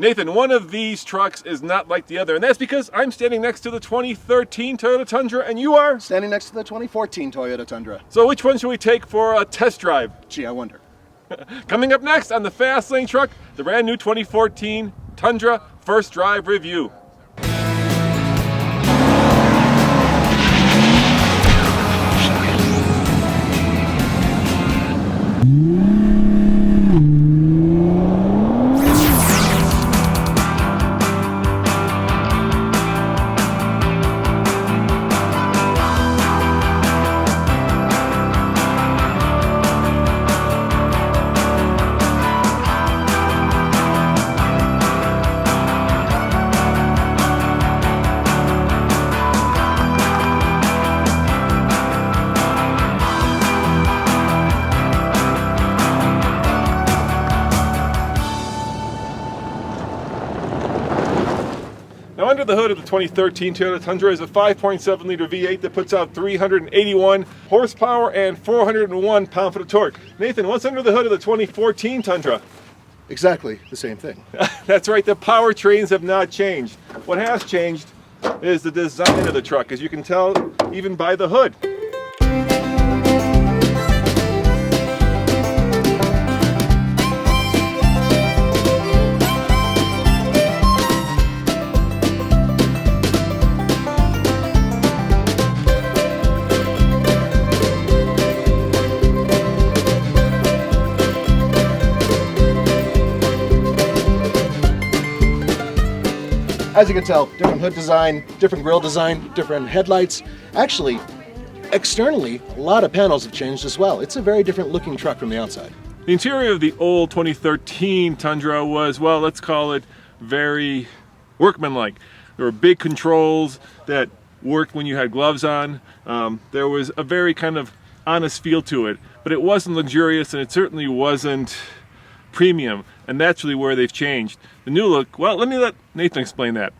Nathan, one of these trucks is not like the other, and that's because I'm standing next to the 2013 Toyota Tundra, and you are? Standing next to the 2014 Toyota Tundra. So which one should we take for a test drive? Gee, I wonder. Coming up next on the Fast Lane Truck, the brand new 2014 Tundra First Drive Review. Now, under the hood of the 2013 Toyota Tundra is a 5.7 liter V8 that puts out 381 horsepower and 401 pound-foot of torque. Nathan, what's under the hood of the 2014 Tundra? Exactly the same thing. That's right, the powertrains have not changed. What has changed is the design of the truck, as you can tell even by the hood. As you can tell, different hood design, different grille design, different headlights. Actually, externally, a lot of panels have changed as well. It's a very different looking truck from the outside. The interior of the old 2013 Tundra was, well, let's call it very workmanlike. There were big controls that worked when you had gloves on. There was a very kind of honest feel to it, but it wasn't luxurious and it certainly wasn't premium, and that's really where they've changed. The new look, well, let Nathan explain that.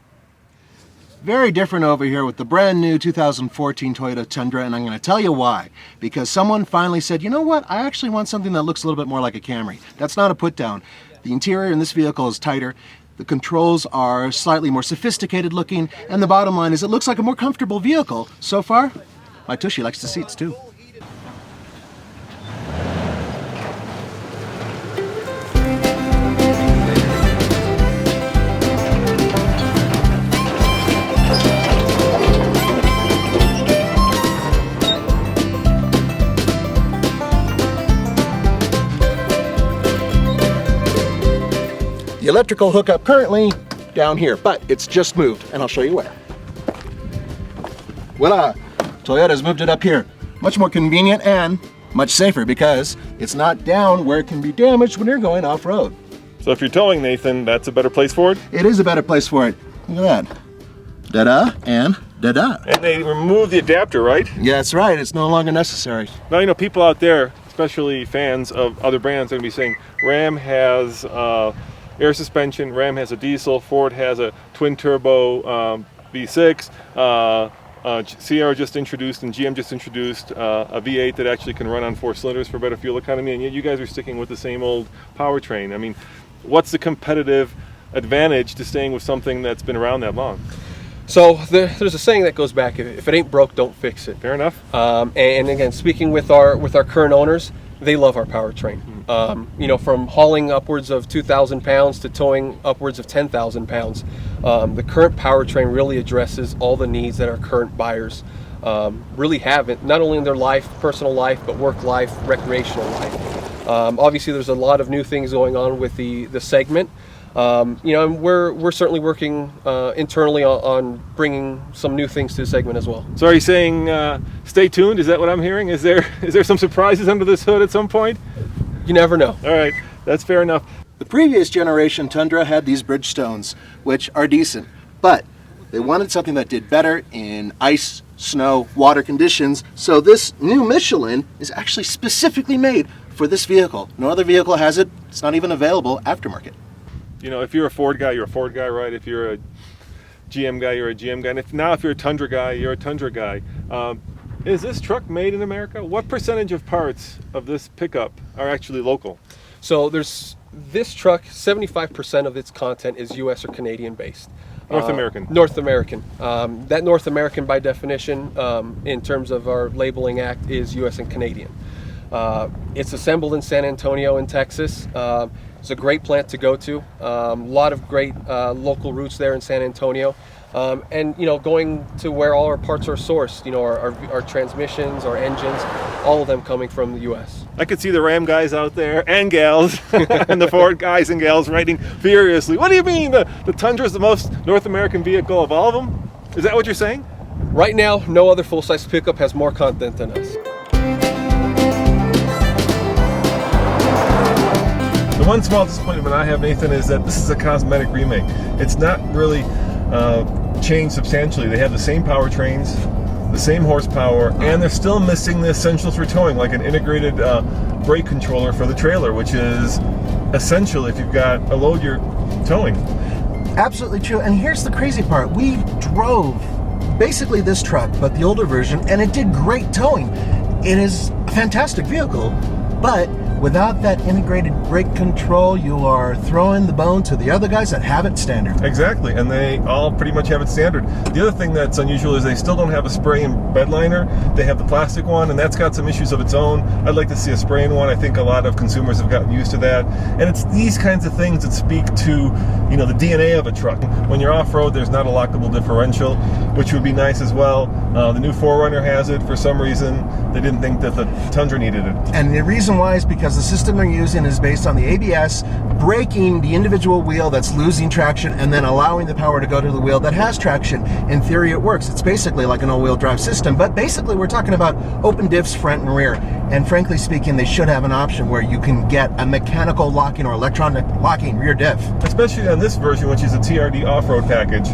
Very different over here with the brand new 2014 Toyota Tundra, and I'm going to tell you why. Because someone finally said, you know what, I actually want something that looks a little bit more like a Camry. That's not a put down. The interior in this vehicle is tighter, the controls are slightly more sophisticated looking, and the bottom line is it looks like a more comfortable vehicle. So far, my Tushy likes the seats too. The electrical hookup currently down here, but it's just moved, and I'll show you where. Voila! Toyota's moved it up here. Much more convenient and much safer because it's not down where it can be damaged when you're going off-road. So if you're towing, Nathan, that's a better place for it? It is a better place for it. Look at that. Da-da and da-da. And they removed the adapter, right? Yeah, that's right. It's no longer necessary. Now, you know, people out there, especially fans of other brands, are going to be saying Ram has air suspension, Ram has a diesel, Ford has a twin turbo V6, Sierra just introduced and GM just introduced a V8 that actually can run on 4 cylinders for better fuel economy, and yet you guys are sticking with the same old powertrain. I mean, what's the competitive advantage to staying with something that's been around that long? So there's a saying that goes back: if it ain't broke, don't fix it. Fair enough. And again, speaking with our current owners, they love our powertrain. You know, from hauling upwards of 2,000 pounds to towing upwards of 10,000 pounds, the current powertrain really addresses all the needs that our current buyers really have, not only in their life, personal life, but work life, recreational life. Obviously, there's a lot of new things going on with the segment. You know, and we're certainly working internally on bringing some new things to the segment as well. So are you saying stay tuned? Is that what I'm hearing? Is there some surprises under this hood at some point? You never know. All right, that's fair enough. The previous generation Tundra had these Bridgestones, which are decent, but they wanted something that did better in ice, snow, water conditions, so this new Michelin is actually specifically made for this vehicle. No other vehicle has it. It's not even available aftermarket. You know, if you're a Ford guy, you're a Ford guy, right? If you're a GM guy, you're a GM guy. And if you're a Tundra guy, you're a Tundra guy. Is this truck made in America? What percentage of parts of this pickup are actually local? So there's this truck, 75% of its content is U.S. or Canadian based. North American. North American. That North American, by definition, in terms of our labeling act, is U.S. and Canadian. It's assembled in San Antonio in Texas. It's a great plant to go to. A lot of great local routes there in San Antonio. And going to where all our parts are sourced, our transmissions, our engines, all of them coming from the U.S. I could see the Ram guys out there and gals and the Ford guys and gals writing furiously. What do you mean the Tundra is the most North American vehicle of all of them? Is that what you're saying? Right now, no other full-size pickup has more content than us. The one small disappointment I have, Nathan, is that this is a cosmetic remake. It's not really changed substantially. They have the same powertrains, the same horsepower, and they're still missing the essentials for towing, like an integrated brake controller for the trailer, which is essential if you've got a load you're towing. Absolutely true. And here's the crazy part. We drove basically this truck, but the older version, and it did great towing. It is a fantastic vehicle, but without that integrated brake control, you are throwing the bone to the other guys that have it standard. Exactly, and they all pretty much have it standard. The other thing that's unusual is they still don't have a spray and bed liner. They have the plastic one, and that's got some issues of its own. I'd like to see a spray in one. I think a lot of consumers have gotten used to that. And it's these kinds of things that speak to, the DNA of a truck. When you're off-road, there's not a lockable differential, which would be nice as well. The new 4Runner has it. For some reason, they didn't think that the Tundra needed it. And the reason why is because the system they're using is based on the ABS, braking the individual wheel that's losing traction and then allowing the power to go to the wheel that has traction. In theory, it works. It's basically like an all-wheel drive system, but basically we're talking about open diffs front and rear. And frankly speaking, they should have an option where you can get a mechanical locking or electronic locking rear diff. Especially on this version, which is a TRD off-road package,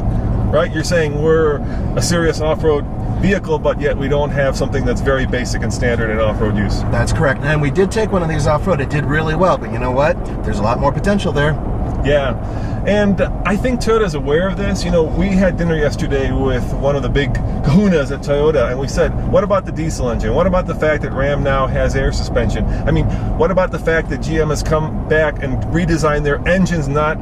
right? You're saying we're a serious off-road vehicle, but yet we don't have something that's very basic and standard in off-road use. That's correct. And we did take one of these off-road. It did really well, but you know what? There's a lot more potential there. Yeah, and I think Toyota's aware of this. We had dinner yesterday with one of the big kahunas at Toyota, and we said, what about the diesel engine? What about the fact that Ram now has air suspension? I mean, what about the fact that GM has come back and redesigned their engines, not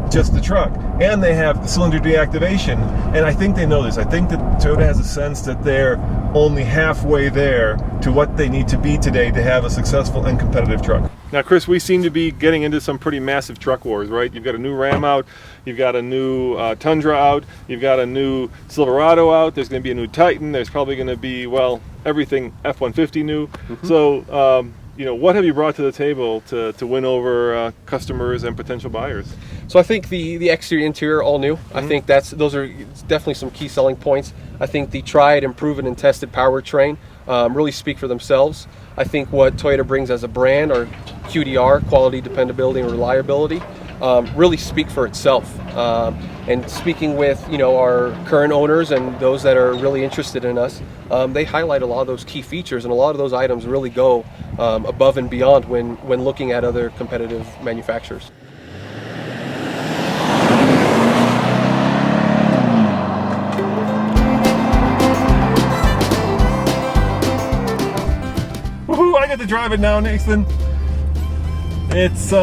just the truck? And they have cylinder deactivation, and I think they know this. I think that Toyota has a sense that they're only halfway there to what they need to be today to have a successful and competitive truck. Now, Chris, we seem to be getting into some pretty massive truck wars, right? You've got a new Ram out, you've got a new Tundra out, you've got a new Silverado out, there's going to be a new Titan, there's probably going to be, everything F-150 new. Mm-hmm. So, what have you brought to the table to win over customers and potential buyers? So I think the exterior interior all new. Mm-hmm. I think those are definitely some key selling points. I think the tried and proven and tested powertrain really speak for themselves. I think what Toyota brings as a brand, or QDR, quality, dependability, and reliability, really speak for itself. And speaking with our current owners and those that are really interested in us, they highlight a lot of those key features, and a lot of those items really go above and beyond when looking at other competitive manufacturers. Woohoo! I get to drive it now, Nathan. It's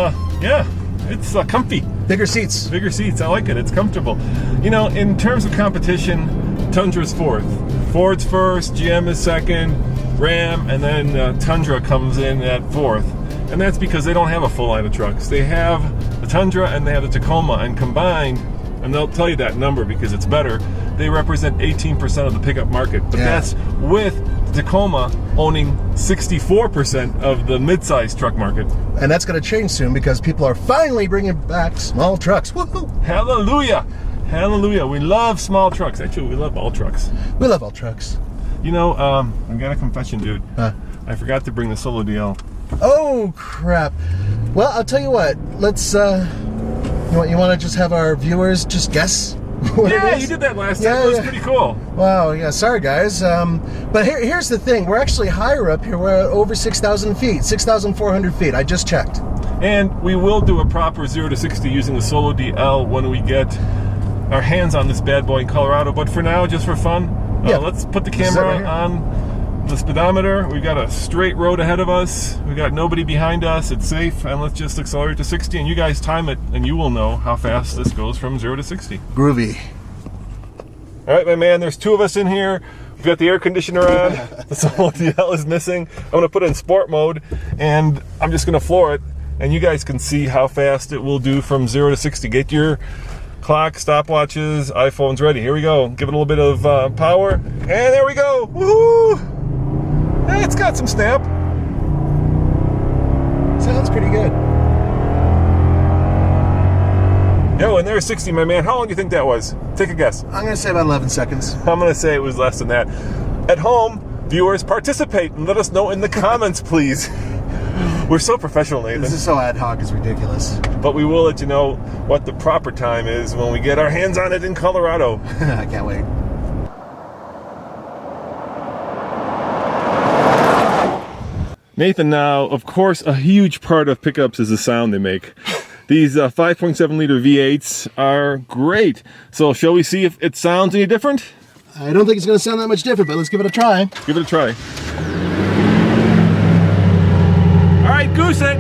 it's comfy. Bigger seats. Bigger seats. I like it. It's comfortable. In terms of competition, Tundra's fourth. Ford's first, GM is second, Ram, and then Tundra comes in at fourth. And that's because they don't have a full line of trucks. They have the Tundra and they have the Tacoma, and combined, and they'll tell you that number because it's better, they represent 18% of the pickup market. But that's with the Tacoma owning 64% of the mid-size truck market. And that's going to change soon because people are finally bringing back small trucks. Woohoo! Hallelujah! Hallelujah! We love small trucks. Actually, we love all trucks. We love all trucks. I got a confession, dude. I forgot to bring the Solo DL. Oh, crap. Well, I'll tell you what. Let's, you want to just have our viewers just guess? Yeah, you did that last time. It was pretty cool. Wow, yeah, sorry guys. But here's the thing. We're actually higher up here. We're at over 6,000 feet, 6,400 feet. I just checked. And we will do a proper 0 to 60 using the Solo DL when we get our hands on this bad boy in Colorado. But for now, just for fun, let's put the camera on the speedometer. We've got a straight road ahead of us. We got nobody behind us. It's safe, and let's just accelerate to 60, and you guys time it, and you will know how fast this goes from 0 to 60. Groovy. All right, my man, there's two of us in here. We've got the air conditioner on. That's all the hell is missing. I'm gonna put it in sport mode, and I'm just gonna floor it, and you guys can see how fast it will do from 0 to 60. Get your clock, stopwatches, iPhones ready. Here we go. Give it a little bit of power, and there we go. Woohoo! Hey, it's got some snap. Sounds pretty good. Yo, and there's 60, my man. How long do you think that was? Take a guess. I'm gonna say about 11 seconds. I'm gonna say it was less than that. At home, viewers, participate and let us know in the comments, please. We're so professional, Nathan. This is so ad hoc, it's ridiculous. But we will let you know what the proper time is when we get our hands on it in Colorado. I can't wait. Nathan, now, of course, a huge part of pickups is the sound they make. These 5.7 liter V8s are great. So shall we see if it sounds any different? I don't think it's gonna sound that much different, but let's give it a try. Give it a try. All right, goose it.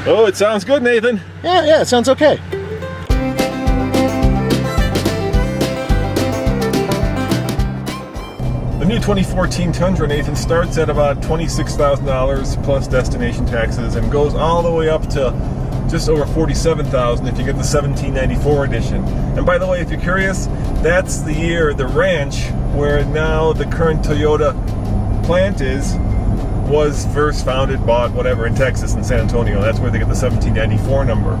Oh, it sounds good, Nathan. Yeah, it sounds okay. The new 2014 Tundra, Nathan, starts at about $26,000 plus destination taxes and goes all the way up to just over $47,000 if you get the 1794 edition. And by the way, if you're curious, that's the year the ranch where now the current Toyota plant is was first founded, bought, whatever, in Texas, in San Antonio. That's where they get the 1794 number.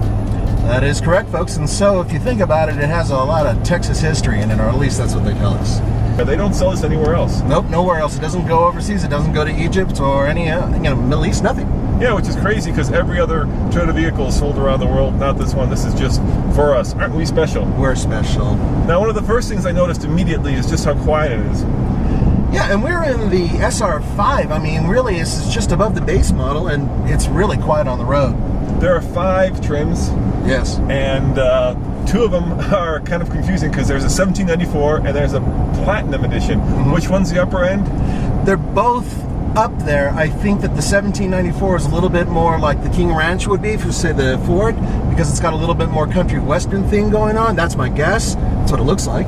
That is correct, folks. And so if you think about it, it has a lot of Texas history in it, or at least that's what they tell us. But they don't sell this anywhere else. Nope, nowhere else. It doesn't go overseas. It doesn't go to Egypt or any, Middle East, nothing. Yeah, which is crazy because every other Toyota vehicle is sold around the world. Not this one. This is just for us. Aren't we special? We're special. Now, one of the first things I noticed immediately is just how quiet it is. Yeah, and we're in the SR5. I mean, really, this is just above the base model, and it's really quiet on the road. There are 5 trims. Yes. And 2 of them are kind of confusing because there's a 1794 and there's a Platinum edition. Mm-hmm. Which one's the upper end? They're both up there. I think that the 1794 is a little bit more like the King Ranch would be, if you say the Ford, because it's got a little bit more country western thing going on. That's my guess. That's what it looks like.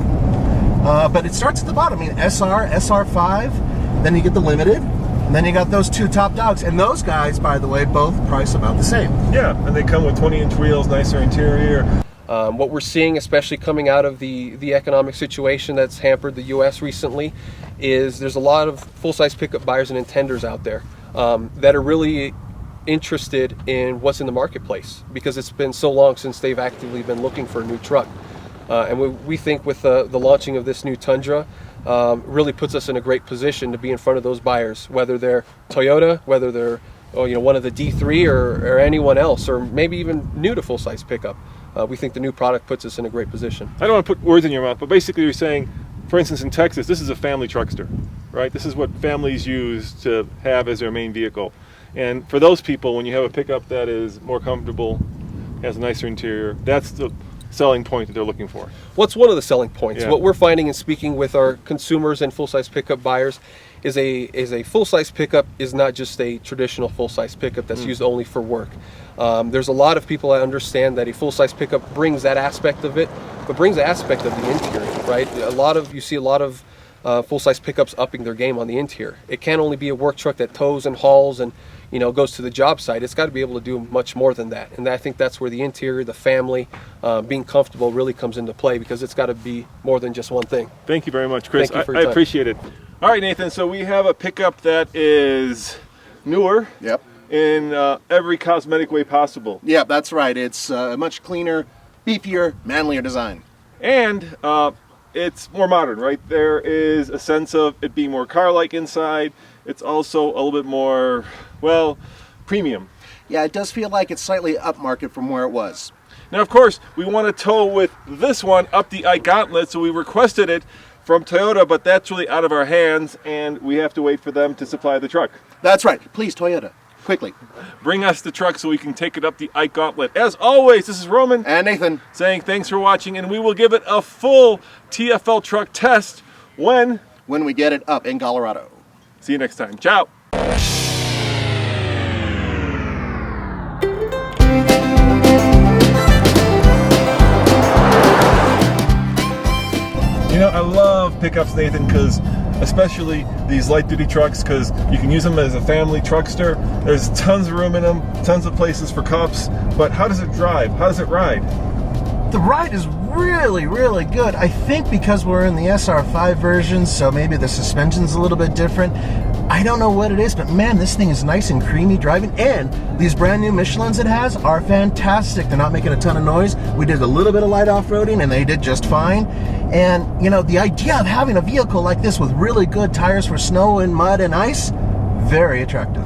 But it starts at the bottom. I mean, SR, SR5, then you get the Limited, and then you got those 2 top dogs. And those guys, by the way, both price about the same. Yeah, and they come with 20-inch wheels, nicer interior. What we're seeing, especially coming out of the economic situation that's hampered the U.S. recently, is there's a lot of full-size pickup buyers and intenders out there that are really interested in what's in the marketplace because it's been so long since they've actively been looking for a new truck. And we think with the launching of this new Tundra really puts us in a great position to be in front of those buyers, whether they're Toyota, whether they're one of the D3 or anyone else, or maybe even new to full-size pickup. We think the new product puts us in a great position. I don't want to put words in your mouth, but basically you're saying, for instance, in Texas, this is a family truckster, right? This is what families use to have as their main vehicle. And for those people, when you have a pickup that is more comfortable, has a nicer interior, that's the selling point that they're looking for. What's one of the selling points? Yeah. What we're finding in speaking with our consumers and full-size pickup buyers is a full-size pickup is not just a traditional full-size pickup that's used only for work. There's a lot of people that understand that a full-size pickup brings that aspect of it, but brings the aspect of the interior, right? You see a lot of full-size pickups upping their game on the interior. It can't only be a work truck that tows and hauls and goes to the job site. It's got to be able to do much more than that. And I think that's where the interior, the family, being comfortable really comes into play because it's got to be more than just one thing. Thank you very much, Chris. Thank you for I your time. appreciate it. All right, Nathan, so we have a pickup that is newer. Yep. In every cosmetic way possible. Yeah, that's right. It's a much cleaner, beefier, manlier design. And it's more modern, right? There is a sense of it being more car-like inside. It's also a little bit more, well, premium. Yeah, it does feel like it's slightly upmarket from where it was. Now, of course, we want to tow with this one up the I-Gauntlet, so we requested it from Toyota, but that's really out of our hands, and we have to wait for them to supply the truck. That's right. Please, Toyota. quickly. Bring us the truck so we can take it up the Ike Gauntlet. As always, this is Roman And Nathan. saying thanks for watching, and we will give it a full TFL truck test when we get it up in Colorado. see you next time. Ciao. You know, I love pickups, Nathan, because especially these light duty trucks, because you can use them as a family truckster. There's tons of room in them, tons of places for cups, but how does it drive? How does it ride? The ride is really, really good. I think because we're in the SR5 version, so maybe the suspension's a little bit different. I don't know what it is, but man, this thing is nice and creamy driving, and these brand new Michelins it has are fantastic. They're not making a ton of noise. We did a little bit of light off-roading, and they did just fine. And, you know, the idea of having a vehicle like this with really good tires for snow and mud and ice, very attractive.